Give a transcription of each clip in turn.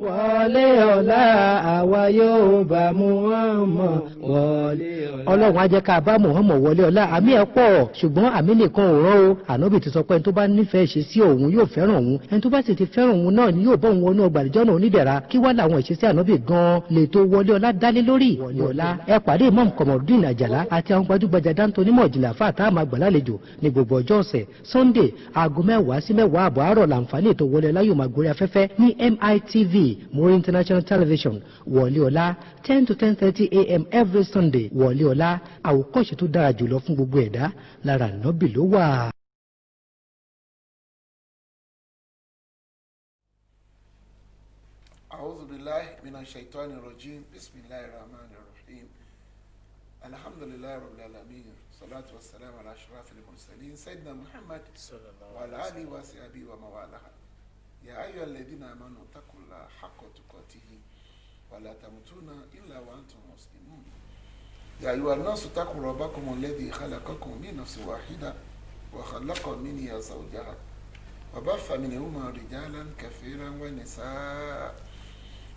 wọlé ọlá àwa yóò bá Muhammad wọlé ọlá. ọlọ́run á jẹ́ ká bá Muhammad wọlé ọlá. àmì ẹ̀ pọ̀ ṣùgbọ́n àmì nìkan ò rán o. ànábì ti sọ pé ẹni tó bá nífẹ̀ẹ́ ṣe sí òun yóò fẹ́ràn òun, ẹni tó bá sì ti fẹ́ràn òun náà ni yóò bọ́ òun wọnú ọgbà àdìjọ́ náà onídẹ̀ra. kí wá làwọn ìṣesí ànábì gan-an lè tó wọlé ọlá dálé lórí. wọlé ọlá ẹ pàdé Imam Kamaldeen Àjàlá àti àwọn gbajúgbajà dáńtó onímọ̀ ìjìnlẹ̀ àfáà tá a máa gbà lálejò ní gbogbo ọjọ́ ọ̀sẹ̀ Sunday aago 10 sí 10 àbọ̀ àárọ̀ làǹfààní ètò wọlé ọlá yóò máa gorí afẹ́fẹ́ ní MITV Muri International Television. wọlé ọlá 10 to 10:30 a.m. every Sunday. wọlé ọlá àwòkọ́ṣe tó dára jùlọ fún gbogbo ẹ̀dá lára ànábì ló wà. أعوذ بالله من الشيطان الرجيم بسم الله الرحمن الرحيم الحمد لله رب العالمين صلاة والسلام على أشرف المرسلين سيدنا محمد وعلى آله وصحبه ومن والاه يا أيها الذين آمنوا اتقوا الله حق تقاته ولا تموتون إلا وأنتم مسلمون يا أيها الناس اتقوا ربكم الذي خلقكم من نفس واحدة وخلق منها زوجها وبث منهما رجالا كثيرا ونساء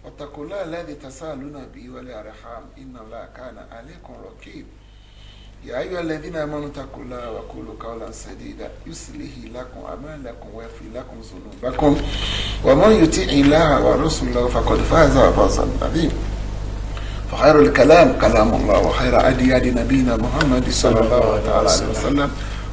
واتقوا الله الذي تساءلون به والأرحام إن الله كان عليكم رقيب يا أيها الذين آمنوا اتقوا الله وقولوا قولا سديدا يصلح لكم أعمالكم ويغفر لكم ذنوبكم ومن يطع الله ورسوله فقد فاز فوزا عظيما فخير الكلام كلام الله وخير هدي نبينا محمد صلى الله عليه وسلم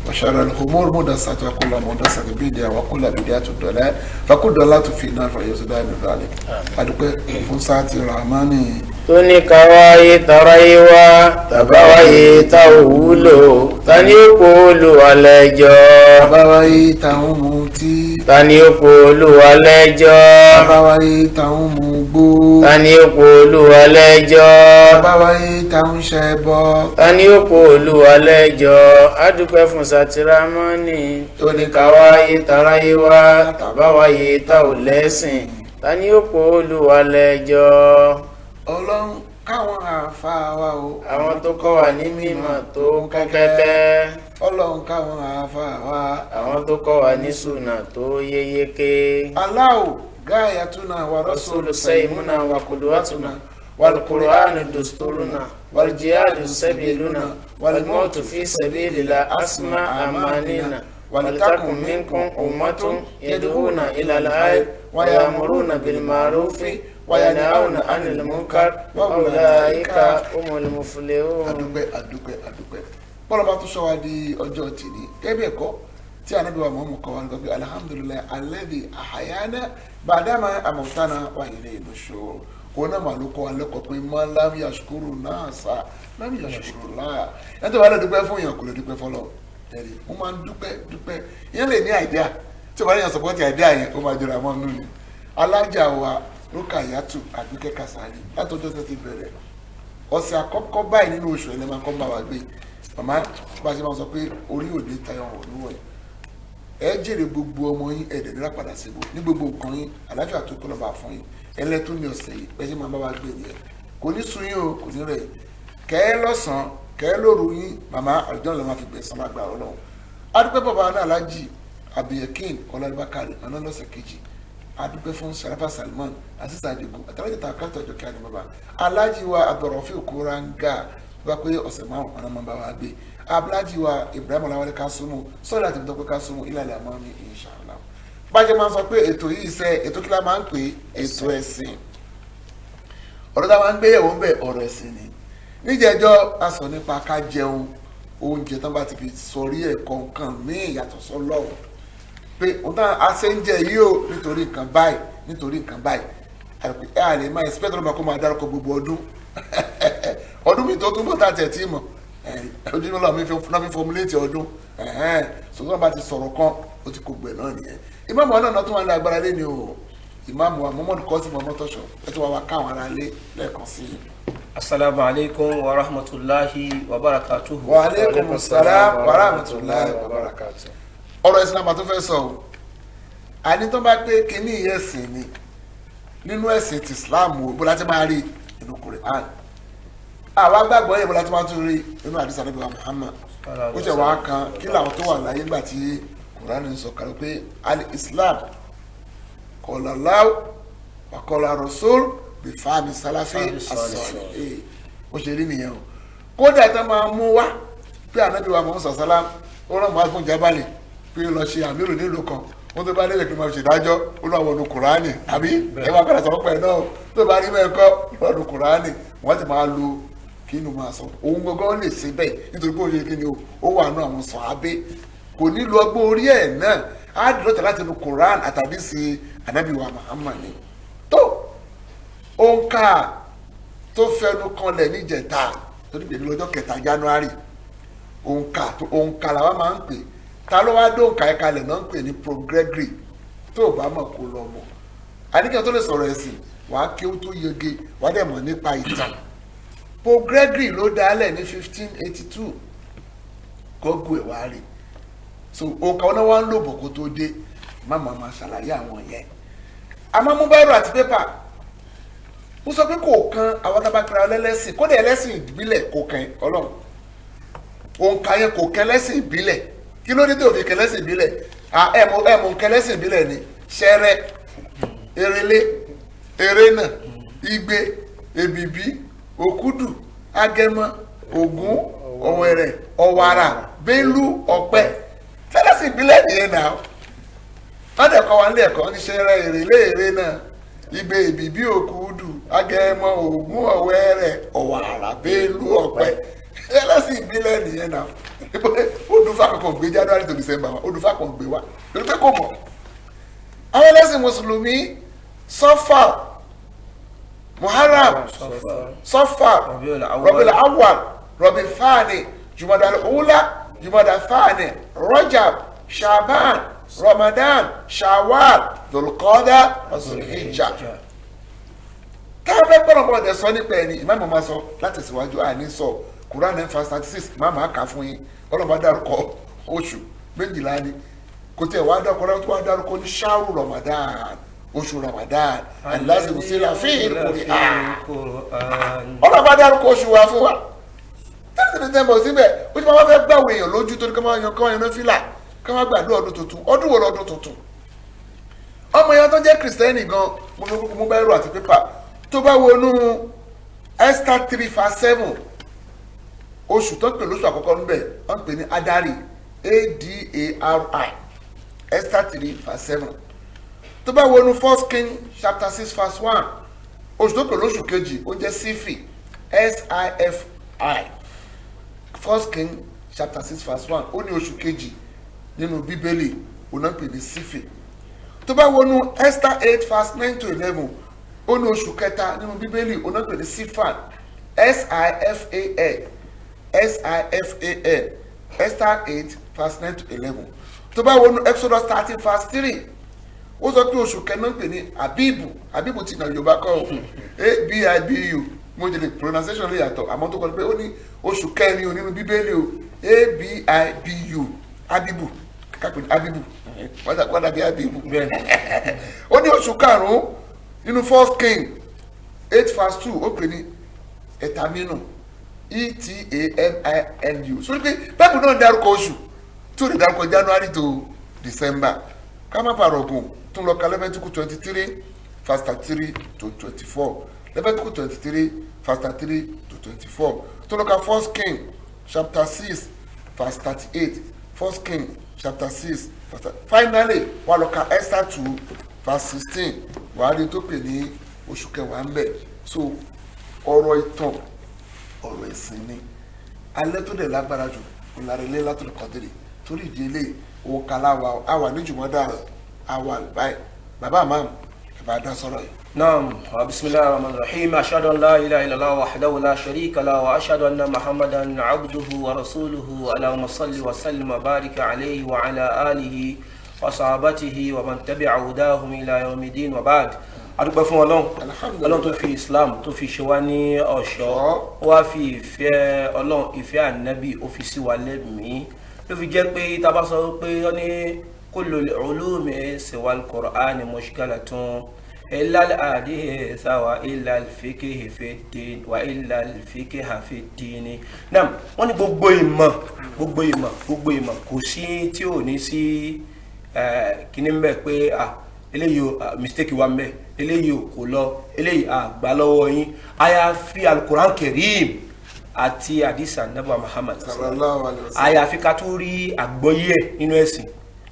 وشر الأمور محدثاتها وكل محدثة بدعة وكل بدعة ضلالة فكل ضلالة في النار فليصدق من ذلك. adúpẹ́ fún sáàtì ramani. tó ní ká wáyé taráyé wá tàbáwáyé tá ò wúlò ta ni ó kó Olúwa lẹ́jọ́. tàbáwáyé táwọn mutí. ta ni ó kó Olúwa lẹ́jọ́. tàbáwáyé táwọn mugbó. ta ni ó kó Olúwa lẹ́jọ́. tàbáwáyé táwọn ṣẹbọ. ta ni ó kó Olúwa lẹ́jọ́. adúpẹ́ fún sáàtì ramani tó ní ká wáyé taráyé wá tàbáwáyé tá ò lẹ́sìn ta ni ó kó Olúwa lẹ́jọ́. ọlọ́run káwọn àáfàá wa o. àwọn tó kọ́ wa ní mímọ̀ tó kún kẹ́kẹ́. ọlọ́run káwọn àáfàá wa. àwọn tó kọ́ wa ní sùnà tó yéyéké. Allahu gáyàtúnà wa rasulu sayyiduna wa qudwatuna wal qur'anu dusturuna wal jihadu sabiluna wal mautu fi sabilillah asma amanina ولتكن منكم أمة يدعون إلى الخير ويأمرون بالمعروف وينهون عن المنكر وأولئك هم المفلحون. adúpẹ́ bọ́lá bá tún sọ wá di ọjọ́ tìní kẹ́bí ẹ̀kọ́ tí Ànábì wa Muhammad kọ́ wa ní gbàgbé alhamdulilayi alladhi ahayana ba'dama amatana wa ilayhi nushur. òun náà màá ló kọ́ wa lẹ́kọ̀ọ́ pé man lam yashkuru nasa lam yashkuru Allah. ẹni tó bá lè dúpẹ́ fún yàn kò lè dúpẹ́ fọlọ́ tẹ̀lé mo máa ń dúpẹ́ ìyẹn lè ní àìdíà tí o bá yàn sọpọ́tì àìdíà yẹn ó máa jọra mọ́ nínú ni. alájà wa Rukayatu Àbíkẹ́ Kasali látọjọ́ tó ti bẹ̀rẹ̀ ọ̀sẹ̀ àkọ́kọ́ báyìí nínú oṣù ẹ̀ lè máa kọ́ bá wa gbé màmá bá a ṣe máa sọ pé orí òde tayọ olúwọ̀ ẹ jèrè gbogbo ọmọ yín ẹ̀ẹ́dẹ̀ nílá padà síbò ní gbogbo nǹkan yín àlàáfíà tó kọ́ lọ́ba fún yín ẹlẹ́tún ní ọ̀sẹ̀ yìí bẹ́ẹ̀ ṣe máa bá wa gbé nìyẹn kò ní sun yín o kò ní rẹ̀ kẹ́ ẹ lọ́sàn-án kẹ́ lóru yín màmá àjọ ló máa fi gbẹ̀sán lágbà Ọlọ́run. adúpẹ́ bàbá náà Alhaji Abdulyakin Ọlọ́dúnbákàrẹ ọ̀nà lọ́sẹ̀ kejì adúpẹ́ fún Sharafa Salman asisa adigun àtàlẹ́jẹ̀ tá a kàtà ọjọ́ kí á ní bàbá Alhaji wa Abdulrafiu Kuranga wá pé ọ̀sẹ̀ márùn ọ̀nà máa bá wa gbé Alhaji wa Ibrahim Ọláwálé Kásùmù sọ́dọ̀ àti ìdọ́pẹ́ Kásùmù ìlàlẹ̀ àmọ́ ní inshallah. bájẹ́ máa ń sọ pé ètò yìí sẹ́ ètò kí la máa ń pè ètò ẹ̀sìn ọ̀rọ̀ tá a máa ń gbéyẹ̀wò ń bẹ̀ ọ̀rọ̀ ẹ̀sìn ni. níjẹjọ́ a sọ nípa ká jẹun oúnjẹ tán bá ti fi sọrí ẹ̀kọ́ nǹkan míì yàtọ̀ sọ́lọ́run pé òun náà a ṣe ń jẹ yìí o nítorí nǹkan báyìí ẹ à lè máa expect ọlọ́mọ kó máa dárúkọ gbogbo ọdún mi tó túnbọ̀ tá a tẹ̀ tí mọ̀ ojú mi lọ́ọ́ mi formulate ọdún ṣùgbọ́n bá ti sọ̀rọ̀ kan ó ti kó gbẹ̀ náà nìyẹn ìmáàmù wa náà tún wà ní agbára lé ni o ìmáàmù wa Muhammad Qasim Ọmọtọ́ṣọ̀ ẹ ti wá káwọn ará lé lẹ́ẹ̀kan sí i. Assalamu alaikum wa rahmatullahi wa barakatuhu. Wa alaikum assalam wa rahmatullahi wa barakatuhu. ọ̀rọ̀ ẹ̀sìn àmà tó fẹ́ sọ o àní tó bá pé kíní ẹ̀sìn ni nínú ẹ̀sìn ti Islam o bó láti máa rí inú Quran àwa gbàgbọ́ yẹn bó láti máa tún rí inú àdìsá Ànábì wa Muhammad ó ṣe wàá kan kí làwọn tó wà láyé gbà tí Quran ń sọ kàrọ pé al-Islam qala Allah wàkọ́lá rasul bí fáàmì sálàfí àsọ̀lẹ̀ ó ṣe rí nìyẹn o kódà tó máa mú wá pé ànábì wa Muhammad sàlám ó rán Mu'adh bin Jabal pé ó lọ ṣe àmírù nílùú kan wọ́n tó bá délé kí n máa ṣèdájọ́ ó lọ́wọ́ ọdún kùránì àbí ẹ máa kọ́ra sọ́kọ́ ẹ̀ náà tó bá rí bẹ́ẹ̀ kọ́ ọdún kùránì wọ́n ti máa lo kí inú máa sọ òun gbọ́ngàn lè ṣe bẹ́ẹ̀ nítorí pé ó ṣe kí ni ó wà nù àwọn sàhábé kò ní lo ọgbọ́n orí ẹ̀ náà á dúró tẹ̀ láti lu kùránì àtàbí sí ànábì wa Muhammad ni tó òǹkà tó fẹnu kanlẹ̀ níjẹta torí pé lọ́jọ́ 3 January òǹkà làwọn máa ń pè ta ló wá dóǹkà ẹ̀ kalẹ̀ náà ń pè ní progregri tó o bá mọ̀ kó lọ mọ̀ àníkẹ́ tó lè sọ̀rọ̀ ẹ̀sìn wàá kí ó tó yege wàá dẹ̀ mọ̀ nípa ìtàn progregri ló dálẹ̀ ní 1582 gọ́gù ẹ̀ wá rí so òǹkà wọn náà wá ń lò bọ̀ kó tó dé má máa ṣàlàyé àwọn yẹn àmọ́ mú báírò àti pépà mo sọ pé kò kan àwọn tabakira ẹlẹ́sìn kódà ẹlẹ́sìn ìbílẹ̀ kò kan ọlọ́run òǹkà yẹn kò kan ẹlẹ́sìn ìbílẹ̀ kí ló dé tó fi kẹlẹ́sìn ìbílẹ̀ ẹ̀mú kẹlẹ́sìn ìbílẹ̀ ni ṣẹrẹ erelé erénà igbe èbìbí òkúdù agẹmọ ògún ọ̀wẹ̀rẹ̀ ọ̀wàrà bélú ọ̀pẹ kẹlẹ́sìn ìbílẹ̀ nìyẹn náà wọ́n dẹ̀ kọ́ wa nílé ẹ̀kọ́ ní ṣẹrẹ erelé erénà igbe èbìbí òkúdù agẹmọ ògún ọ̀wẹ̀rẹ̀ ọ̀wàrà bélú ọ̀pẹ ẹlẹ́sìn ìbílẹ̀ nìyẹn náà odùfà kan gbé January to December wa odùfà kan gbé wa lórí pé kò mọ̀ àwọn ẹlẹ́sìn mùsùlùmí sọ́fà muharram sọ́fà rọ̀bìlà awwal rọ̀bì fáàní jùmọ̀dà ula jùmọ̀dà fáàní rọ́jàb shaban ramadan shawwal dhulqada zulhijja káwọn bẹ́ẹ̀ gbọ́dọ̀ bọ́ọ̀dẹ̀ sọ nípa ẹni ìmáàmù máa sọ láti síwájú àní sọ Quran 9:36 máa máa kà fún yín ọlọ́ba dárúkọ oṣù 12 ni kò tẹ̀ wá dárúkọ tó wá dárúkọ ní ṣáàrù Ramadan oṣù Ramadan aláṣẹ òsèlè àfihàn ọlọ́ba dárúkọ oṣù wa fún wa tẹ́lifíṣẹ́ tẹ́lifíṣẹ́ síbẹ̀ ó ti máa fẹ́ gbàwé èèyàn lójú tó ní kí wọ́n yan náà fìlà kí wọ́n gbàdúrà ọdún tuntun ọdún wo lọ́dún tuntun ọmọ yẹn tó jẹ́ kìrìsìtẹ́nì gan mo bá ẹrù àti pépà tó bá wọnú Esther 3:7 oṣù tó ń pè lóṣù àkọ́kọ́ níbẹ̀ wọ́n ń pè ní Adari Adari Esther 3:7 tó bá wọnú 1 King chapter 6:1 oṣù tó ń pè lóṣù kejì ó jẹ́ Sifi Sifi 1 King chapter 6:1 ó ní oṣù kejì nínú bíbélì ó náà ń pè ní Sifi tó bá wọnú Esther 8:9-11 ó ní oṣù kẹta nínú bíbélì ó náà ń pè ní Sifan Sifan Esther 8:9-11 tó bá wọnú Exodus 13:3 ó sọ pé oṣù kẹrin ń pè ní Abibu ti nà Yorùbá kọ́ Abibu mo jẹ́ pronunciation lè yàtọ̀ àmọ́ tó kọ́ pé ó ní oṣù kẹrin nínú bíbélì o Abibu kápẹ́ ní Abibu wọ́n dàbí Abibu ó ní oṣù karùn-ún nínú 1 King 8:2 ó pè ní Etaminu Etaminu sórí pé báàbù náà dárúkọ oṣù tó lè dárúkọ January to December ká má bàa rọ̀gùn tó lọ ka Lẹ́fítíkù 23:33-24 Lẹ́fítíkù 23:33-24 tó lọ ka 1 King chapter 6:38 1 King chapter 6 finally wà lọ ka Esther 2:16 wàá rí tó pè ní oṣù kẹwàá ń bẹ̀ so ọ̀rọ̀ ìtàn ọ̀rọ̀ ẹ̀sìn ni alẹ́ tó dẹ̀ lágbára jù ìlàrẹ̀lẹ́ látọ̀lù kọ́dìrì torí ìdílé owó kaláwa àwà níjùmọ́dá àwà báyìí bàbá àmàm ìbá dá sọ̀rọ̀ yìí. نعم بسم الله الرحمن الرحيم أشهد أن لا إله إلا الله وحده لا شريك له وأشهد أن محمدا عبده ورسوله اللهم صل وسلم وبارك عليه وعلى آله وصحابته ومن تبع هداهم إلى يوم الدين وبعد adúpẹ́ fún Ọlọ́run tó fi Islam tó fi ṣe wá ní ọ̀ṣọ́ wá fi ìfẹ́ Ọlọ́run ìfẹ́ ànábì ó fi sí wa lẹ́mìí ló fi jẹ́ pé tá bá sọ pé ó ní kullul ulumi siwal Qur'ani mushkilatun illa al-hadith wa illa al-fiqh fi ad-din wa illa al-fiqh fi ad-din náà wọ́n ní gbogbo ìmọ̀ kò sí tí ò ní sí kíní ń bẹ pé eléyìí mistake wa ńbẹ̀ eléyìí kò lọ eléyìí àgbà lọ́wọ́ yín àyàfi alukuran kerim àti hadisa nabi Muhammad àyàfi ká tó rí àgbọ́yé nínú ẹ̀sìn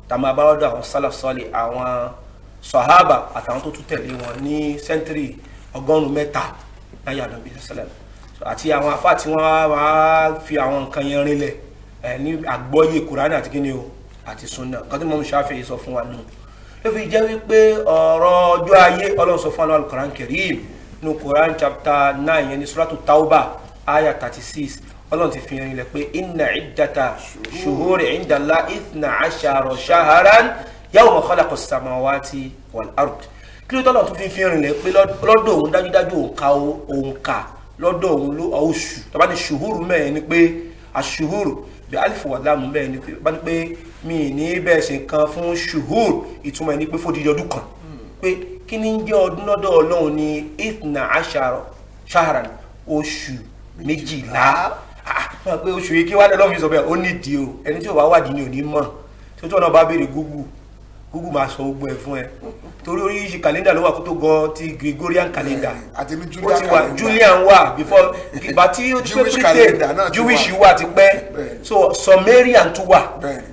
tàmí abáwọ́dọ̀ àwọn salaf sọ́ọ̀lì àwọn sahaba àtàwọn tó tún tẹ̀lé wọn ní sẹ́ńtírì 100 láyé ànábì sẹ́lẹ̀m àti àwọn afá tí wọ́n wá fi àwọn nǹkan yẹn rinlẹ̀ ní àgbọ́yé kùránì àti kíni o àti sunna kan tí Imam Shafi'i sọ fún wa nù ló fi jẹ́ wípé ọ̀rọ̀ ọjọ́ ayé Ọlọ́run sọ fún al-Qur'an Karim ní Quran chapter 9 yẹn ní suratu Tawbah aya 36 Ọlọ́run ti fi rinlẹ̀ pé inna iddata shuhuri inda Allah 12 shahran yawma khalaqa as-samawati wal ard kí ló tọ́lọ̀ tó fi rinlẹ̀ pé lọ́dọ̀ òun dájúdájú òǹkà lọ́dọ̀ òun ló oṣù tàbá ní ṣùhúrù mẹ́rin ni pé aṣùhúrù bí alifu wà láàmú mẹ́rin ni pé mi ní bẹ́ẹ̀ ṣe nǹkan fún ṣùhúrù ìtumọ̀ ẹni pé fódìdí ọdún kan pé kí ní jẹ́ ọdún lọ́dọ̀ Ọlọ́run ní 12 shahran oṣù 12 pé oṣù yìí kí wá lọ́wọ́ fi sọ bẹ́ẹ̀ ó nídìí o ẹni tí ò bá wádìí ni ò ní mọ̀ tí ó tí wọn náà bá béèrè Google máa sọ gbogbo ẹ̀ fún ẹ torí oríṣi kàlẹ́ndà ló wà kó tó gan ti Gregorian calendar àti ní ó ti wà Julian wà before ìgbà tí ó ti pé Britain Jewish wà ti pẹ́ so Sumerian tún wà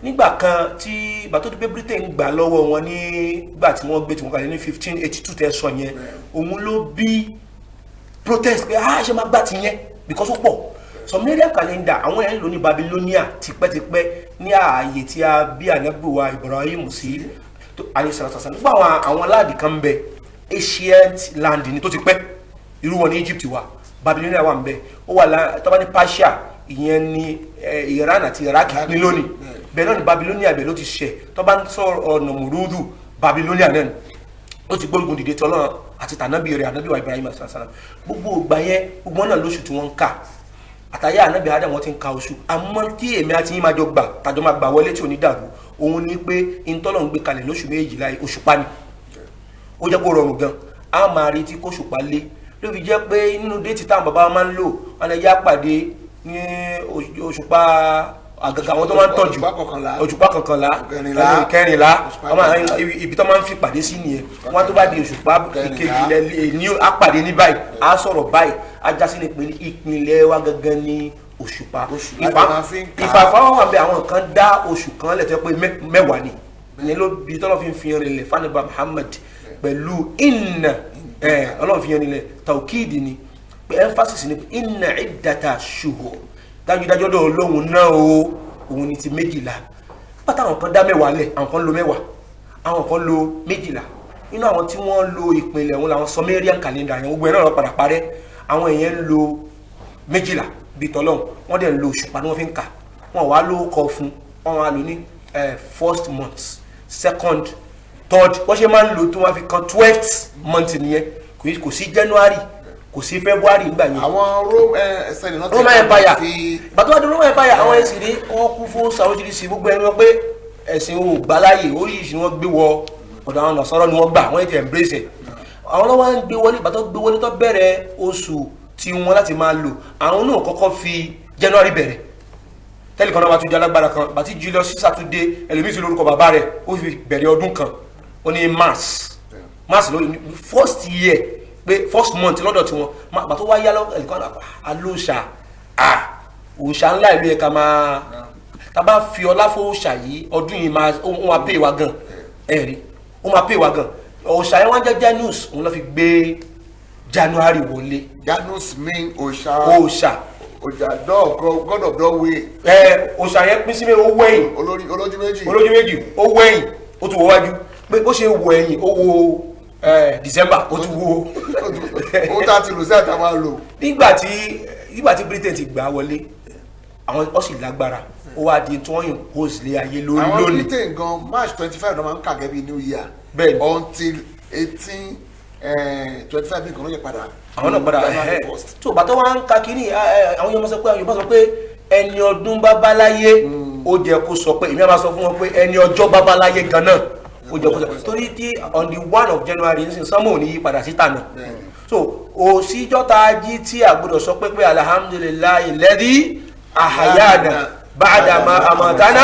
nígbà kan tí ìgbà tó ti pé Britain gbà lọ́wọ́ wọn nígbà tí wọ́n gbé tí wọ́n kalẹ̀ ní 1582 tẹ̀sán yẹn òun ló bí protest pé ṣe máa gbà ti yẹn because ó pọ̀ Sumerian calendar àwọn yẹn lò ní Babylonia tipẹ́tipẹ́ ní ààyè tí a bí ànábì wa Ibrahim sí alayhisalatu nígbà àwọn láàdì kan bẹ ancient land ní tó ti pẹ́ irú wọn ní Egypt wà Babylonia wà ń bẹ ó wà tọ́ba ní Persia ìyẹn ní Iran àti Iraq ní lónìí bẹ́ẹ̀ náà ní Babylonia bẹ́ẹ̀ ló ti ṣẹ̀ tọ́ba ń sọ ọ̀nà mùrúdù Babylonia náà ó ti gbógun dìde tí Ọlọ́run àti tànábì rẹ̀ ànábì wa Ibrahim alayhisalatu gbogbo ìgbà yẹn gbogbo náà lóṣù tí wọ́n ń kà àtàyà ànábì Adam wọ́n ti ń ka oṣù àmọ́ tí èmi àti yín máa jọ gbà tàjọ máa gbà wọlé tí ò ní dàrú òun ni pé ìtọ́lọ̀ ń gbé kalẹ̀ lóṣù 12 òṣùpá ni ó jẹ́ kó rọrùn gan a máa retí kó ṣùpá lé ló fi jẹ́ pé nínú déètì táwọn bàbá máa ń lò wọn lè yá pàdé ní òṣùpá àgàgà àwọn tó máa ń tọ́jú òṣùpá 11 kẹrìnlá ibi tó máa ń fi pàdé sí nìyẹn wọn tó bá di òṣùpá ìkejì ní àpàdé ní báyìí á sọ̀rọ̀ báyìí á já sí ní ìpínlẹ̀ wa gangan ní òṣùpá ìfàfáwọn wà bẹ àwọn kan dá oṣù kan lẹ́tọ́ pé mẹ́wàá ni ìyẹn ló bí tọ́lọ́ fi ń fi hàn nílẹ̀ fanibà Muhammad pẹ̀lú inna ọlọ́run fi hàn nílẹ̀ taukid ni pé emphasis ni inna iddata shuhur dájúdájú ọdọ Ọlọ́run náà o òun ni ti 12 pátá àwọn kan dá mẹ́wàá lẹ̀ àwọn kan lo mẹ́wàá àwọn kan lo 12 inú àwọn tí wọ́n lo ìpínlẹ̀ òun làwọn Sumerian calendar yẹn gbogbo ẹ̀ náà lọ padà parẹ́ àwọn èèyàn ń lo 12 bí tọ́lọ́hún wọ́n dẹ̀ ń lo òṣùpá ní wọ́n fi ń kà wọ́n wá ló kọ fún wọ́n wá lò ní first month second third wọ́n ṣe máa ń lò tó wọ́n fi kan 12th month nìyẹn kò sí January kò sí February nígbà yẹn. àwọn Roman Empire bàtọ́ àti Roman Empire àwọn ẹ̀sìn rí wọ́n kú fún sàwọ́jìrìsì gbogbo ẹni wọ́n pé ẹ̀sìn ò gbáláyè oríṣiríṣi wọ́n gbé wọ ọ̀dọ̀ àwọn Nasara ni wọ́n gbà wọ́n ti embrace ẹ̀ àwọn lọ́wọ́ ń gbé wọlé bàtọ́ gbé wọlé tó bẹ̀rẹ̀ oṣù tí wọ́n láti máa lò àwọn náà kọ́kọ́ fi January bẹ̀rẹ̀ tẹ́lẹ̀ kan náà wá tún jẹ́ alágbára kan bàtí Julius Caesar tún dé ẹlòmíì sí lórúkọ bàbá rẹ̀ ó fi bẹ̀rẹ̀ ọdún kan ó ní Mars lórí first year pé first month lọ́dọ̀ tí wọ́n bàtọ́ wá yá ẹ̀lẹ́kan alóòṣà òòṣà ńlá ìlú ẹ̀ka máa tá bá fi ọlá fóòṣà yìí ọdún yìí ó máa pè wá gan ẹ̀rí ó máa pè wá gan òòṣà yẹn wọ́n jẹ́ Janus òun lọ́ fi gbé January wọlé. Janus mean òòṣà. òòṣà. òòṣà god of dog way. òòṣà yẹn pín sí mi ó wẹ̀yìn. olójú méjì. olójú méjì ó wẹ̀yìn ó tún wọ wájú pé ó ṣe wọ ẹ̀yìn ó wo December ó tún wo. ó tá ti lò sí àtàwọn àlò. nígbà tí Britain ti gbà wọlé àwọn ó sì lágbára ó wá di tí wọ́n yìn host lé ayé lórí lónìí. àwọn Britain gan March 25 ló máa ń kà gẹ́gẹ́ bí New Year. bẹ́ẹ̀ni until 25 nìkan ló yẹ padà. àwọn náà padà tó bàtọ́ wá ń ka kínní àwọn Yorùbá sọ pé ẹni ọdún bàbá láyé ó jẹ́ kó sọ pé èmi àbá sọ fún wọn pé ẹni ọjọ́ bàbá láyé gan náà ó jẹ́ kó sọ torí tí on the 1 of January nísìnyí sánmọ̀ ò ní yí padà síta náà so òsíjọ́ta jí tí àgbọ̀dọ̀ sọ pé alhamdulillahi alladhi ahayana ba'da ma amatana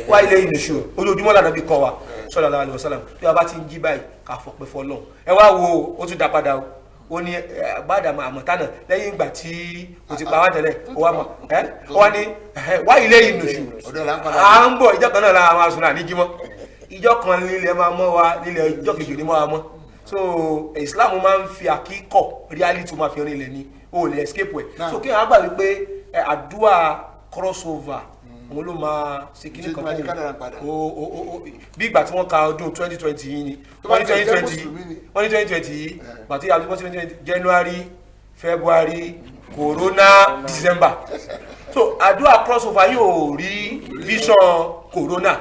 wa ilayhi nushur ojoojúmọ́ lànà bí kọ́ wa sallallahu alaihi wasallam bí a bá ti ń jí báyìí ká fọpẹ́ fọ́lọ́run ẹ wá wo ó tún dá padà ó ní bàdàmà àmọ̀tánà lẹ́yìn ìgbà tí o ti pa wá tẹ́lẹ̀ ó wá mọ̀ ó wá ní wá ilé ìnùṣù à ń bọ̀ ìjọ kan náà la àwọn asùnà níjímọ́ ìjọ kan lílẹ̀ máa mọ́ wa lílẹ̀ ìjọ kejì ní mọ́ wa mọ́ so Islam máa ń fi àkíkọ̀ reality máa fi rinlẹ̀ ni o lè escape ẹ̀ so kí wọ́n á gbà wípé àdúrà crossover òun ló máa ṣe kíní kan fún bí ìgbà tí wọ́n ka ọdún 2020 yìí ni wọ́n ní 2020 yìí bàtí àlùkò 2020 January February Corona December so àdúrà crossover yóò rí vision Corona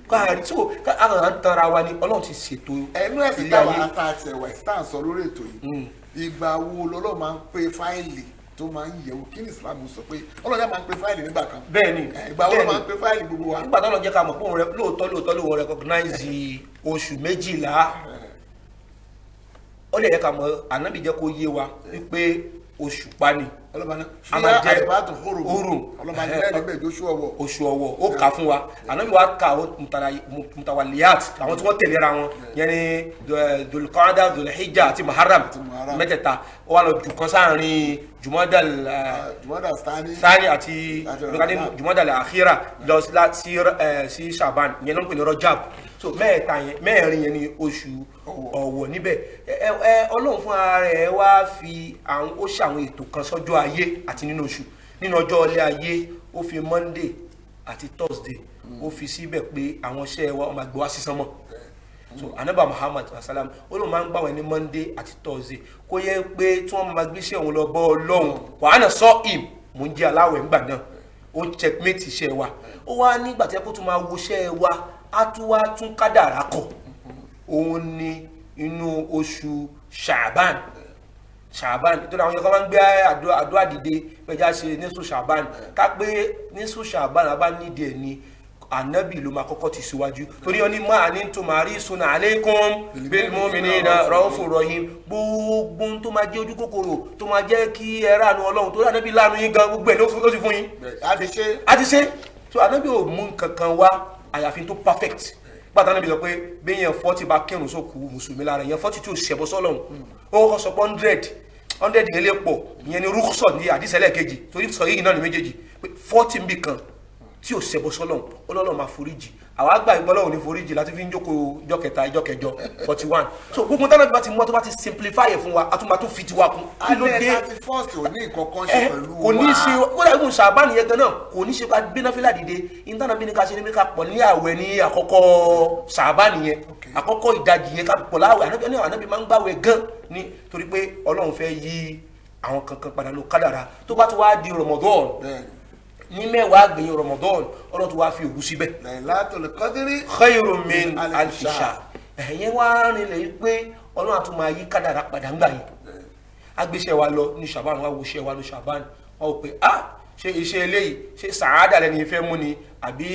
káàrí so àwọn à ń tanra wa ni Ọlọ́run ti ṣètò ẹnu ẹ̀sìn táwọn àtàtì ẹ̀wà ìsítàn sọ lórí ètò yìí ìgbà wo lọ́lọ́ máa ń pe fáìlì tó máa ń yẹ̀wò kí ni Islam sọ pé ọlọ́jà máa ń pe fáìlì nígbà kan. bẹ́ẹ̀ni ìgbà wo ló máa ń pe fáìlì gbogbo wa. nígbà tó lọ jẹ́ ká mọ̀ pé òun lóòótọ́ ló wọ́n recognize oṣù 12 ó lè yẹ ká mọ̀ ànábì jẹ́ kó yé wa wípé oṣù pani fíyà àdìbàtò hóró ọlọ́mọdé ẹ̀ẹ́dẹ́gbẹ̀ oṣù ọwọ́ ó kà fún wa ànábì wa kà mutawaliyat àwọn tí wọ́n tẹ̀léra wọn yẹn ni dulqaada dulhijja àti muharram mẹ́tẹ̀ẹ̀ta ó wà lọ jù kan sáàrin jumadal thani àti jumadal akhira lọ sí shaban yẹn ló ń pè ní rajab so mẹ́rin yẹn ni oṣù ọ̀wọ̀ níbẹ̀ Ọlọ́run fún ara rẹ̀ wá fi ó ṣàwọn ètò kan sọ́jọ́ ayé àti nínú oṣù nínú ọjọ́ ilé ayé ó fi Monday àti Thursday ó fi síbẹ̀ pé àwọn iṣẹ́ wa ó máa gbé wá sí sánmọ̀ so anaba Muhammad salam ó lóun máa ń gbàwẹ̀ ní Monday àti Thursday kó yẹ pé tí wọ́n máa gbéṣẹ́ òun lọ bọ́ Ọlọ́run wàhánà sọ im mò ń jẹ́ aláwẹ̀ ńgbà náà ó checkmate iṣẹ́ wa ó wá nígbà tí ẹ kó tún máa wo iṣẹ́ wa á tún wá tún kádàrá kọ òun ni inú oṣù Ṣàbán nítorí àwọn yẹn kan máa ń gbé àdúrà dìde pẹ̀já ṣe nísù Ṣàbán ká pé nísù Ṣàbán àbá nídìí ẹ̀ ni ànábì ló máa kọ́kọ́ ti síwájú torí ọ ní máa ní tó máa rí sunna aleikum bil mu'minina raufur rahim gbogbo tó máa jẹ́ ojú kòkòrò tó máa jẹ́ kí ẹ ránu Ọlọ́run torí ànábì láàánú yín gan gbogbo ẹ̀ ló sì fún yín a ti ṣe so ànábì ò mú kankan wá àyàfi tó perfect gbàtà níbi sọ pé bí yẹn 40 bá kírun sókù mùsùlùmí lára yẹn 40 tí ò ṣẹbọ sọ́lọ́run ó kọ́kọ́ sọ pé 100 yẹn lè pọ̀ ìyẹn ni rúkṣọ̀ ní àdìsẹ́lẹ̀ kejì torí sọ yìí náà ní méjèèjì pé 40 ń bì kan tí ò ṣẹbọ sọ́lọ́run Ọlọ́run máa foríjì àwa àgbà ìgbọ́lọ́run ní foríjì láti fi ń jókòó ìjọ kẹta ìjọ kẹjọ 41 so gbogbo táwọn ẹbí bá ti mú tó bá ti simplify ẹ̀ fún wa a tún máa tún fi tiwa kún kí ló dé alẹ́ 31st ò ní nǹkan kan ṣe pẹ̀lú wa kò ní ṣe kó dàbí òun Ṣàbán nìyẹn gan náà kò ní ṣe ká gbéná fílà dìde ìtànà bí ní ká ṣe ní ká pọ̀ ní àwẹ̀ ní àkọ́kọ́ Ṣàbán nìyẹn àkọ́kọ́ ìdajì yẹn ká pọ̀ láwẹ̀ ànábì máa ń gbàwẹ̀ gan ní torí pé Ọlọ́run fẹ́ yí àwọn kankan padà ló kádàrá tó bá tún wá di Ramadan ní mẹ́wàá gbẹ̀yìn Ramadan Ọlọ́run tó wá fi òru síbẹ̀. Laylatul Qadri khayrun min alfi shahr ẹ̀yẹn wá rinlẹ̀ pé Ọlọ́run àtún máa yí kádàrá padà ń gbà yẹn agbéṣẹ́ wa lọ ní Ṣàbán wá wo iṣẹ́ wa lọ Ṣàbán wọ́n wò pé ṣe iṣẹ́ eléyìí ṣe sàádà lẹ́ni ìfẹ́ mú ni àbí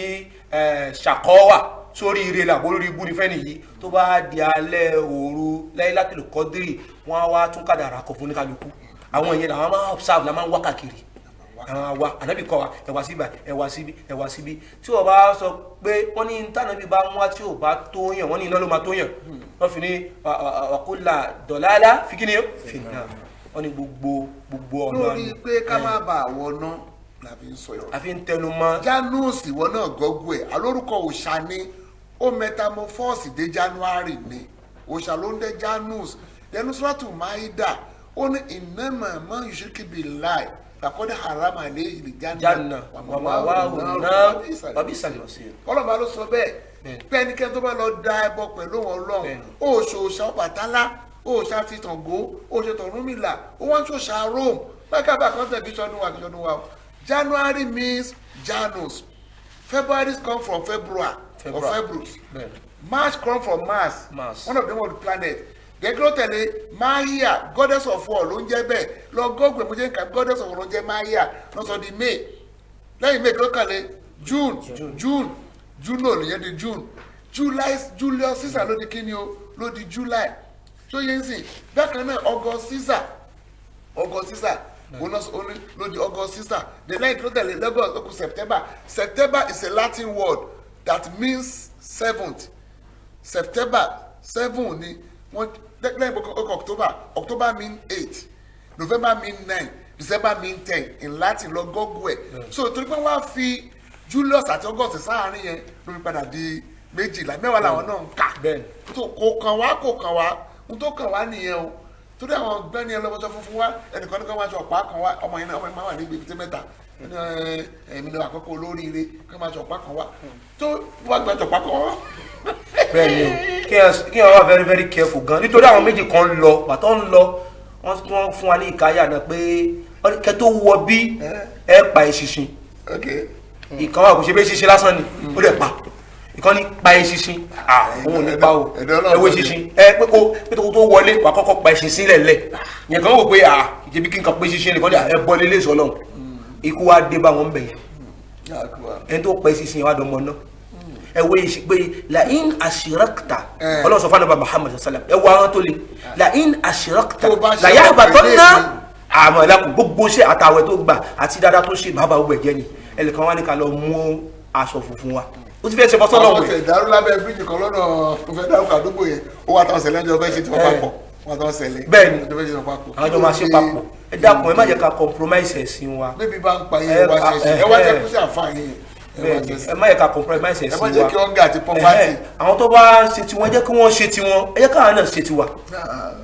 ṣàkọ́wà sórí ire làbó lórí ibú ni fẹ́ nìyí tó bá di alẹ́ òru Laylatul Qadri wọ́n á wá tún kádàrá kọ̀ fún ní kálukú àwọn ìyẹn làwọn máa observe la máa ń wá káàkiri àwọn wa ànábì kọ́ wa ẹ̀wà síbà ẹ̀wà síbí tí o bá sọ pé wọ́n ní tànàbí bá ń wá tí o bá tó yàn wọ́n ní iná ló máa tó yàn wọ́n fi ní wàkúlà dọ̀làlà fi kí ni fi nà wọ́n ní gbogbo ọ̀nà lórí pé ká má bà àwọn náà la fi ń sọ ìrọ̀ àfi ń tẹnu mọ́. Janus ìwọ náà gọ́gù ẹ̀ alórúkọ òòṣà ni ó metamorphose dé January ni òòṣà ló ń dé Janus dẹnu Suratu Maida ó ní innama man yushriku billahi faqad harama alayhi al-janna wa ma'wahu an-nar wa bi'sal masir. Ọlọ́run ló sọ bẹ́ẹ̀ pé ẹnikẹ́ni tó bá lọ da ẹbọ pẹ̀lú wọn Ọlọ́run òòṣà Ọbàtálá òòṣà ti Ṣàngó òòṣà t'Ọ̀rúnmìlà ó wọ́n ń ṣòṣà Rome bákàbà kan tẹ̀ kí ṣọdún wa January means Janus, February come from February. Or February. March come from Mars. One of them was the planet. Gẹ́gẹ́ tẹ̀lé Mahia, goddess of war ló ń jẹ́ bẹ́ẹ̀. Lọ gọ́gbẹ̀ mo jẹ́ nǹkan goddess of war ló ń jẹ́ Mahia. Lọ sọ di May. Lẹ́yìn May ló kàlẹ̀ June ló yẹ di June. Julius Caesar ló di kíni o ló di July. So yẹn sìn bákan náà August Caesar ló di August Caesar. The lẹ́yìn tó tẹ̀lé Lagos ló kù September. September is a Latin word that means 7th. September 7 ni wọ́n lẹ́yìn October mean 8 November mean 9 December mean 10 in Latin lọ gọ́gù ẹ̀ so torí pé wọ́n á fi Julius àti August sáàárín yẹn ló fi padà di 12 mẹ́wàá làwọn náà ń kà kò kàn wá ohun tó kàn wá nìyẹn o torí àwọn gbẹ́ni ẹ lọ́wọ́sọ funfun wá ẹnìkan ní kan wá aṣọ ọ̀pá kan wá ọmọ yẹn máa wà ní ibi mẹ́ta ẹ̀mí lọ àkọ́kọ́ olóríire kí wọ́n máa aṣọ ọ̀pá kan wá tó wá gba aṣọ ọ̀pá kan wá. bẹ́ẹ̀ni kí wọn wá very very careful gan nítorí àwọn méjì kan lọ pàtó ń lọ wọ́n fún wa ní ìkáyà náà pé kẹ́ tó wọ bí ẹ pa ìṣinṣin ìkan wà kò ṣe bí ṣinṣin lásán ni ó dẹ̀ pa ìkan ní pa ìṣinṣin òun ò ní pa o ẹwé ṣinṣin pé kó tó wọlé wà kọ́kọ́ pa ìṣinṣin lẹ̀lẹ̀ yẹn kan wò pé ìjẹbi kí n kàn pé ṣinṣin nìkan ní ẹ bọ́ lélẹ̀ sọ́lọ́hún ikú wa dé bá wọn bẹ̀yẹn ẹni tó pa ìṣinṣin wà dánmọ́ náà ẹwé ìṣe pé la'in ashirakta ọlọ́run sọ fún ànábì Muhammad sallam ẹwà àwọn tó le la'in ashirakta làyà àbàtọ́ náà àmọ́ ẹ̀lákùn gbogbo ṣe àtàwẹ̀ tó gbà àti dáadáa tó ṣe bàbá gbogbo ẹ̀jẹ̀ ni ẹnìkan wá ní ká lọ mú aṣọ funfun wa ó ti fẹ́ ṣe bọ́sọ́ lọ́wọ́ àwọn ọ̀tẹ̀ ìdárú lábẹ́ bíríjì kan lọ́nà tó fẹ́ dárúkọ àdúgbò yẹn ó wà táwọn ṣẹlẹ̀ ẹjọ́ fẹ́ ṣe tí wọ́n papọ̀ wọ́n táwọn ṣẹlẹ̀ bẹ́ẹ̀ni ẹjọ́ fẹ́ ṣe tí wọ́n papọ̀ àwọn ọjọ́ máa ṣe papọ̀ ẹ dákun ẹ má jẹ́ ká compromise ẹ̀sìn wa bébí bá ń pa yẹn wá ṣe ẹ wá jẹ́ kó ṣe àǹfààní yẹn ẹ má yẹ ká compromise ẹ̀sìn wa ẹ má jẹ́ kí ọ̀gá àti poverty. àwọn tó bá ṣe tiwọn jẹ́ kí wọ́n ṣe tiwọn ẹ jẹ́ káwọn náà ṣe tiwa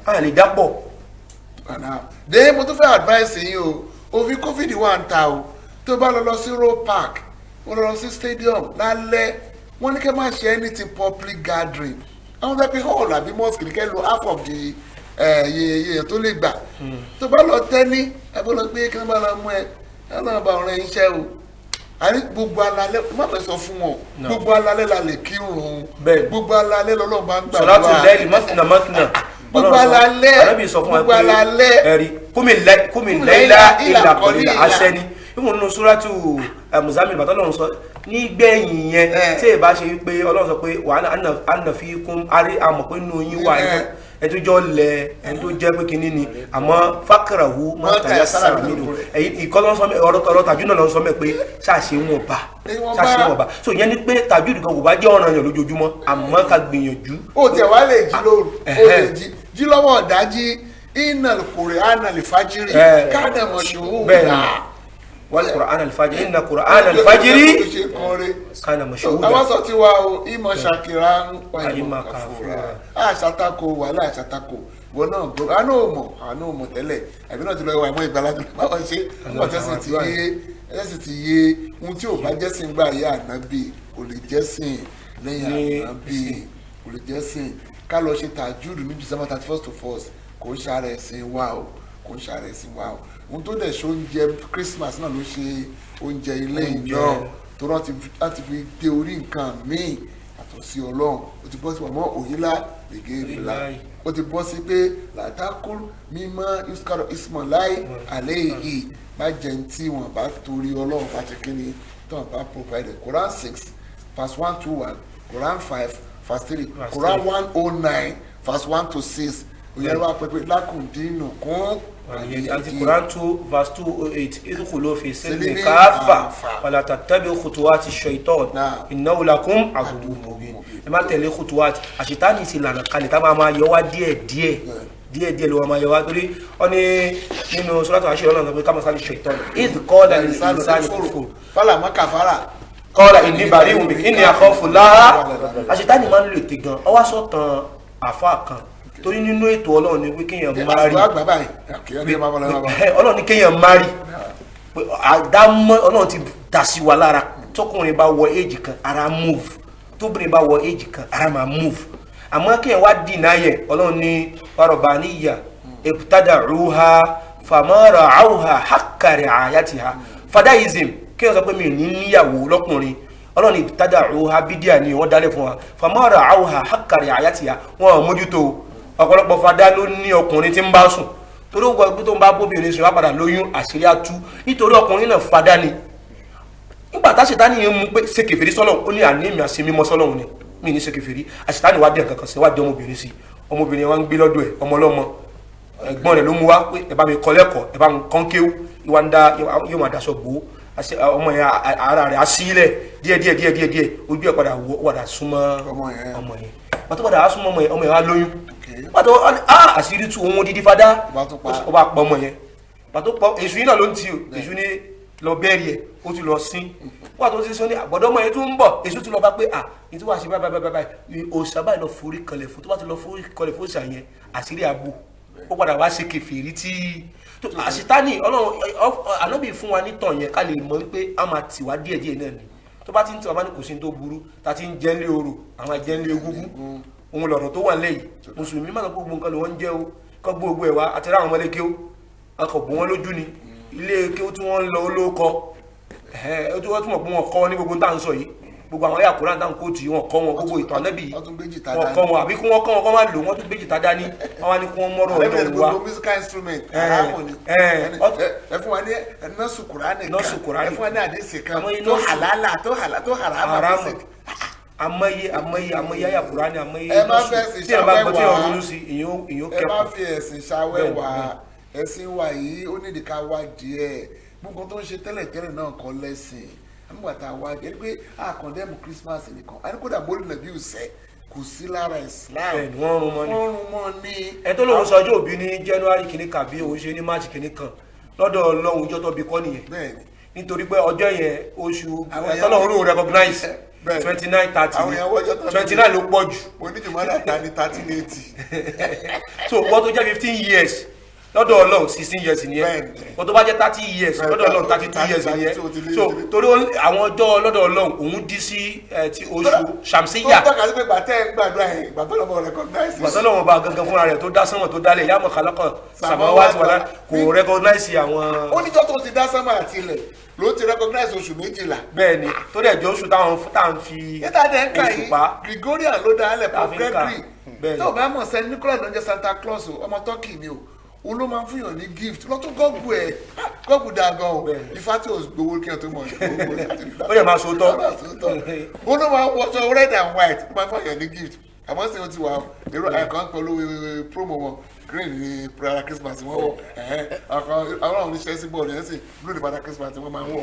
a lè dápọ̀. dé mo tún fẹ́ advice yín o òfin covid wà ń ta o tó bá lọ sí road park wọ́n lọ sí stadium lálẹ́ wọ́n ní kẹ́ máa ṣe anything public gathering àwọn tó pé hall àbí mosque kẹ́ lo half of the iye tó lè gbà tó bá lọ tẹ́ni ẹ bọ́ lọ gbé kí wọ́n bá lọ mú ẹ ẹ lọ́nà bá ọ̀rẹ́ iṣẹ́ o àní gbogbo alalẹ́ má fẹ́ sọ fún wọn gbogbo alalẹ́ la lè kírun gbogbo alalẹ́ lọ́lọ́run bá ń gbà sọlá tún lẹ́ẹ̀lì mọ́tìnà gbogbo alalẹ́ ẹ̀rí kúmi lẹ́yìnlá ìlà kọ́lí àṣẹ ni ìwọ̀n nínú súrátù Muzamil bàtọ́ lọ́run sọ nígbẹ̀yìn yẹn tí ì bá ṣe wípé ọlọ́run sọ pé wà á nà fi kún arí àmọ̀ pé nínú yín wà ẹni tó jọ lẹ ẹni tó jẹ́ pé kínní ni àmọ́ fákàràwù mọ́tàyà sára nínú ìkọ́ lọ́sọ ọ̀rọ̀ tàjú náà lọ́sọ mẹ́ pé ṣáṣe wọn bá so ìyẹn ni pé tàjú nìkan kò bá jẹ́ ọ̀ràn yàn lójoojúmọ́ àmọ́ ká gbìyànjú. ó tiẹ̀ wá lè jí lóru ó lè jí lọ́wọ́ ọ̀dájí iná kòrè ánà lè fájírì káàdà mọ̀ṣúhù wal Qur'an al-fajr inna Qur'an al-fajr kana mashhuda àwọn sọ ti wá o ìmọ̀ ṣàkìrà ń pa ìmọ̀ kàfúrà àṣàtàkò wàhálà àṣàtàkò wọn náà gbọ́ àánú mọ̀ tẹ́lẹ̀ àbí náà ti lọ ìwà ìmọ̀ ìgbàlódé báwọn ṣe wọ́n tẹ́sí ti yé ohun tí ò bá jẹ́sìn gbà yé ànábì kò lè jẹ́sìn lẹ́yìn ànábì kò lè jẹ́sìn ká lọ ṣe tàjúdù ní December 31st to 1st kò ń ṣàrẹ̀ ẹ̀sìn wa o kò ń ṣàrẹ̀ ẹ̀sìn wa o ohun tó dẹ̀ ṣe oúnjẹ Christmas náà ló ṣe oúnjẹ ilé ìjọ tó rántí láti fi dé orí nǹkan míì àtọ̀ sí Ọlọ́run ó ti bọ́ sí ọmọ òyìnlá lẹ́gẹ́rẹ́lá ó ti bọ́ sí pé làtàkùn mímọ́ yuskaro ismailai aleyhi má jẹ́ tí wọ́n bá torí Ọlọ́run bá ṣe kíni tí wọ́n bá provide Quran 6 verse 1-1 Quran 5 verse 3 Quran 109 verse 1-6 òyìnbó wa pẹpẹ lákùndínù kún. àti Quran 2 verse 208 idkhulu fi silmi kaffa wala tattabi'u khutuwati shaytan innahu lakum aduwwun mubin ẹ má tẹ̀lé khutuwati àṣetánì ti lànà kalẹ̀ tá máa yọ wá díẹ̀ ló máa yọ wá torí ọ ní nínú suratu Ashir náà sọ pé ká máa sáré shaytan idh qala lil insani kufur fala ma kafara qala inni bari'un minka inni akhafu Allah àṣetánì máa ń lò ètè gan ọwọ́ sọ̀tàn àfa kan torí nínú ètò Ọlọ́run ni pé kéèyàn mari Ọlọ́run ni kéèyàn mari àdámọ́ Ọlọ́run ti dà sí wa lára tọkùnrin bá wọ éèjì kan ara move tóbìnrin bá wọ éèjì kan ara máa move àmọ́ kéèyàn wá dìnnà yẹ Ọlọ́run ní warabaniya ibtada'uha fama ra'awha haqqa ri'ayatiha fadaism kéèyàn sọ pé mi ní níyàwó lọ́kùnrin Ọlọ́run ibtada'uha bídíà ni wọ́n dálẹ̀ fún wa fama ra'awha haqqa ri'ayatiha wọn mójútó ọ̀pọ̀lọpọ̀ fada ló ní ọkùnrin tí ń bá sùn torí ó gbọ́ tó ń bá bóbìnrin sùn wá padà lóyún àṣírí àtú nítorí ọkùnrin náà fada ni nígbà tá Ṣẹ̀tánì yẹn mú pé ṣe kèfèrí sọ́lọ́run ó ní àníìmí àṣẹ mímọ́ sọ́lọ́run ni mí ní ṣe kèfèrí Ṣẹ̀tánì wá dé nǹkan kan sí wá dé ọmọbìnrin sí ọmọbìnrin wa ń gbé lọ́dọ̀ ẹ̀ ọmọ ọlọ́mọ ẹ̀gbọ́n rẹ̀ ló mú wá pé ẹ bá mi kọ́ lẹ́kọ̀ọ́ ẹ bá mi kọ́ kéwú ìwà ń da yóò máa daṣọ gbòó ọmọ yẹn ara rẹ̀ á sílẹ̀ díẹ̀ ojú ẹ̀ padà wọ́dà súnmọ́ ọmọ yẹn pàtó padà á súnmọ́ ọmọ yẹn wá lóyún pàtó àṣírí tú òun dídí fadá ó bá pọ̀ ọmọ yẹn pàtó pọ̀ èṣù yìí náà ló ń ti o èṣù ní lọ bẹ́ẹ̀rì ẹ̀ ó ti lọ sín pàtó ti sọ ní àgbọ̀dọ̀ ọmọ yẹn tó ń bọ̀ èṣù ti lọ bá pé ní tí wàá ṣe báyìí òòṣà báyìí lọ forí kanlẹ̀ fún tó bá ti lọ forí kanlẹ̀ fún òòṣà yẹn àṣírí àbò ó padà wá ṣe kèfèrí tí àṣetánì Ọlọ́run ànábì fún wa nítàn yẹn ká lè mọ̀ wípé a máa tì wá díẹ̀díẹ̀ náà ni tó bá ti ń tì wá bá ní kò sí tó burú tá ti ń jẹ́ ńlé orò àwọn jẹ́ ńlé egúngún òun lọ̀rọ̀ tó wà lẹ́yìn mùsùlùmí má lọ gbogbo nǹkan ló wọ́n ń jẹ́ o kọ́ gbogbo ẹ̀ wá àti ráwọn ọmọlé kéwú akọ̀ bò wọ́n lójú ni ilé kéwú tí wọ́n ń lọ olóòkọ ó tí wọ́n túnmọ̀ pé wọ́n kọ́ ní gbogbo tá à ń sọ yìí gbogbo àwọn ayà Kùránì táwọn kóòtù wọn kọ́ wọn gbogbo ìtàn Ànábì wọn kọ́ wọn àbí kí wọ́n kọ́ wọn kọ́ máa lò wọ́n tún gbéjì tá dání wọ́n wá ní kí wọ́n mọ́rọ̀ ọ̀dọ̀ wa. musical instrument aráàmù ni ẹ fún wa ní nọ́ọ̀sù Kùránì kan ẹ fún wa ní àdéhìsì kan tó halálà tó haramu àmọye ayà Kùránì àmọye tí ẹ bá gbọ́ tí ẹ ronú sí ìyó kẹ́kọ̀ọ́. ẹ má fi ẹ̀sìn ṣàwẹ́wà ẹ̀sìn wa yìí ó nídìí ká wá díẹ̀ gbogbo tó ń ṣe tẹ́lẹ̀tẹ́lẹ̀ náà kọ́ lẹ́sìn nígbàtà wá jẹ́ pé àkàndẹ́mù Christmas nìkan àníkódà bólú nàbí òsẹ́ kò sí lára Islam wọ́n rún mọ́ ní. ẹ tó lóun sọjọ́ òbí ní January kìíní kan bí òun ṣe ní March kìíní kan lọ́dọ̀ Ọlọ́run ọjọ́ tó bí kọ́ nìyẹn nítorí pé ọjọ́ yẹn oṣù tọ́lọ́run ló recognize 29-30 29 ló pọ̀ jù. oníjùmọ́lá ta ní 1380. so wọ́n tó jẹ́ 15 years lọ́dọ̀ Ọlọ́run 16 years nìyẹn wọ́n tó bá jẹ́ 30 years lọ́dọ̀ Ọlọ́run 32 years nìyẹn so torí àwọn ọjọ́ lọ́dọ̀ Ọlọ́run òun dí sí ti oṣù Shamsiyya. tó tọ́ka sí pé gbàtẹ́ ń gbàdúrà yẹn gbàtọ́lọ́mọ recognize. gbàtọ́lọ́mọ bá gangan fúnra rẹ̀ tó dá sánmọ̀ tó dálẹ̀ yàmọ̀ kálákọ̀ samawati wal ard kò recognize àwọn. oníjọ́ tó ti dá sánmọ̀ àti ilẹ̀ ló ti recognize oṣù 12. bẹ́ẹ̀ni tó dẹ̀ jẹ́ oṣù táwọn fi oṣù pa Gregorian ló dá alẹ́ pọ̀ Gregory tó bá mọ̀ sẹ́ni Nicholas ló ń jẹ́ Santa Claus ọmọ Turkey ni o òun ló máa ń fúnyàn ní gift lọ́tún gọ́ọ̀gù ẹ̀ gọ́ọ̀gù dáa gan o ifá tí o gbowó kí ẹ tó mọ̀ ó yẹ máa so tọ́ òun ló máa ń wọṣọ red and white ó máa ń fúnyàn ní gift àmọ́ sí o ti wà èrò ẹ̀kan pẹ̀lú promo wọn green ní prayer Christmas wọn wọ àwọn oníṣẹ́ sí bọ́ọ̀lù yẹn sì blue ní prayer Christmas wọn máa ń wọ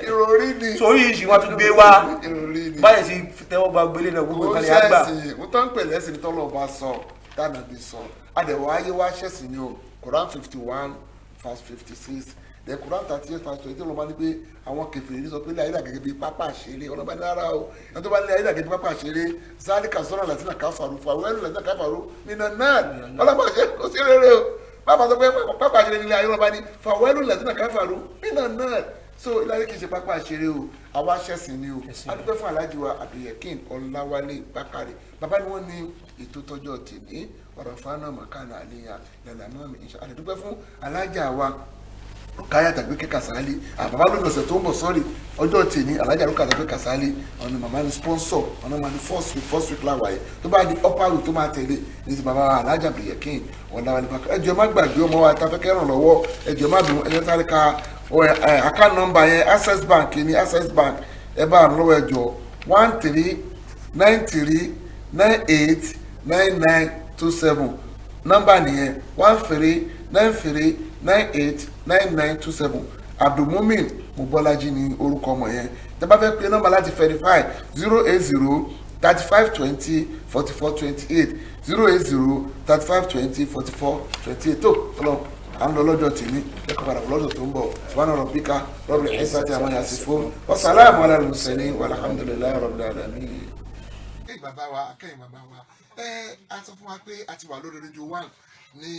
ìròrí ni sórí ìṣì wọn tún gbé wá báyìí sí tẹ́wọ́ gba gbélé náà gbogbo ìkàlẹ̀ àgbà. mo tán pè lẹ́sìn tọ́lọ́ bá sọ tánà bí sọ adẹ̀wọ̀ ayé wá ṣẹ̀sìn ni o Quran 51 verse 56 the Quran 38 verse 20 ló máa ní pé àwọn kèfèrí sọ pé ilé ayé dàgẹ́gẹ́ bíi pápá àṣeré ọlọ́ba ní rárá o ẹni tó bá ní ayé dàgẹ́gẹ́ bíi pápá àṣeré zálíkà sọ́nà làtínà káfàrú fún àwọn ẹlú làtínà káfàrú nínú náà ọlọ́ba àṣẹ kò sí rere o bàbá sọ pé pápá àṣeré nílé ayé ọlọ́ba ní fún àwọn ẹlú làtínà káfàrú nínú náà so ilé ayé kì í ṣe pápá àṣeré o àwa ṣẹ̀sìn ni o adúpẹ́ fún aláàjì wa Abdulyakin Ọláwálé Bákàrè bàbá ni wọ́n ní ètò tọ́jọ́ tèmi ọ̀rọ̀ fana makana àlẹyà lẹlẹmọ mi ìṣe àdúgbò fún alájà wa káyà tàbí kí Kàsálí àbábá lónìí ọ̀sẹ̀ tó ń bọ̀ sọ́ọ̀rì ọjọ́ tèmi alájà ló kàtàkì Kàsálí ọ̀nà màmá ní sponsor ọ̀nà màmá ní first week láwàyè tó bá di upper week tó máa tẹ̀lé ní ti bàbá alájà Abdulyakin Ọláwálé Bákàrè ẹjọ́ má gbàgbé ọmọ wa tá a fẹ́ kẹ́ràn lọ́wọ́ ẹjọ́ má bínú ẹjọ́ sáré ka account number yẹn Access Bank ní Access Bank ẹ bá àrùn lọ́wọ́ ẹjọ́ 1393989927 nọ́mbà nìyẹn 1393989927 Abdulmumin Mobolaji ní orúkọ ọmọ yẹn tẹ́ bá fẹ́ pè nọ́mbà láti verify 08035204428 08035204428 tó ọlọ́run à ń lọ lọ́jọ́ tèmi lẹ́kọ̀ọ́ padà lọ́jọ́ tó ń bọ̀ subhana rabbika rabbil izzati amma yasifun wa salamun ala al-mursalin walhamdulillahi rabbil alamin. bàbá wa akẹ́yìn bàbá wa a sọ fún wa pé a ti wà lórí rédíò 1 ní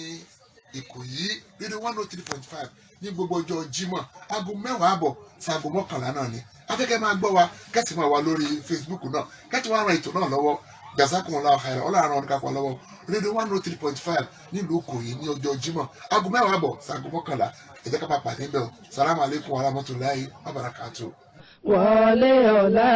Ìkòyí rédíò 103.5 ní gbogbo ọjọ́ Jímọ̀ aago 10 àbọ̀ sí aago 11 náà ni akẹ́kẹ́ máa gbọ́ wa kẹ́sì máa wà lórí Facebook náà kẹ́tì wá ran ètò náà lọ́wọ́ jazakumullahu khairan ọlọ́run ọdún kápọ̀ lọ́wọ́ rédíò 103.5 nílùú Ìkòyí ní ọjọ́ Jímọ̀ aago 10 àbọ̀ sí aago 11 ẹ̀jẹ̀ ká pàpà níbẹ̀ o salamu alaykum wa rahmatulahi wa barakatuh. wọlé ọ̀la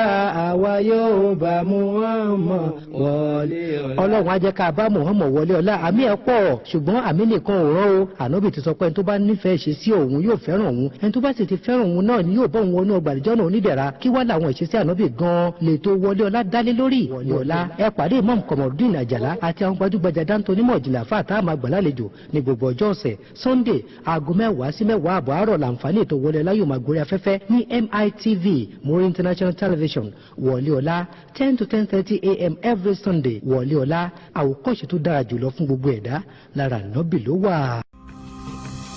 àwa yóò bá Muhammad wọlé ọ̀la. ọlọ́run á jẹ́ ká bá Muhammad wọlé ọ̀la àmì ẹ̀ pọ̀ ṣùgbọ́n àmì nìkan ò rán o ànábì ti sọ pé ẹni tó bá nífẹ̀ẹ́ ṣe sí òun yóò fẹ́ràn òun ẹni tó bá sì ti fẹ́ràn òun náà ni yóò bọ́ òun wọnú ọgbà àdìjọ́ náà onídẹ̀ra kí wá làwọn ìṣesí ànábì gan-an lè tó wọlé ọ̀la dálé lórí wọlé ọ̀la ẹ pàdé Imam Kamaldeen Àjàlá àti àwọn gbajúgbajà dáńtó onímọ̀ ìjìnlẹ̀ àfáà tá a máa gbà lálejò ní gbogbo ọjọ́ ọ̀sẹ̀ Sunday aago 10 sí 10 àbọ̀ àárọ̀ làǹfààní ètò wọlé ọ̀la yóò máa gorí afẹ́fẹ́ ní MITV Muri International Television Wọlé Ọlá 10 to 10:30 a.m. every Sunday Wọlé Ọlá àwòkọ́ṣe tó dára jùlọ fún gbogbo ẹ̀dá lára Ànábì ló wà.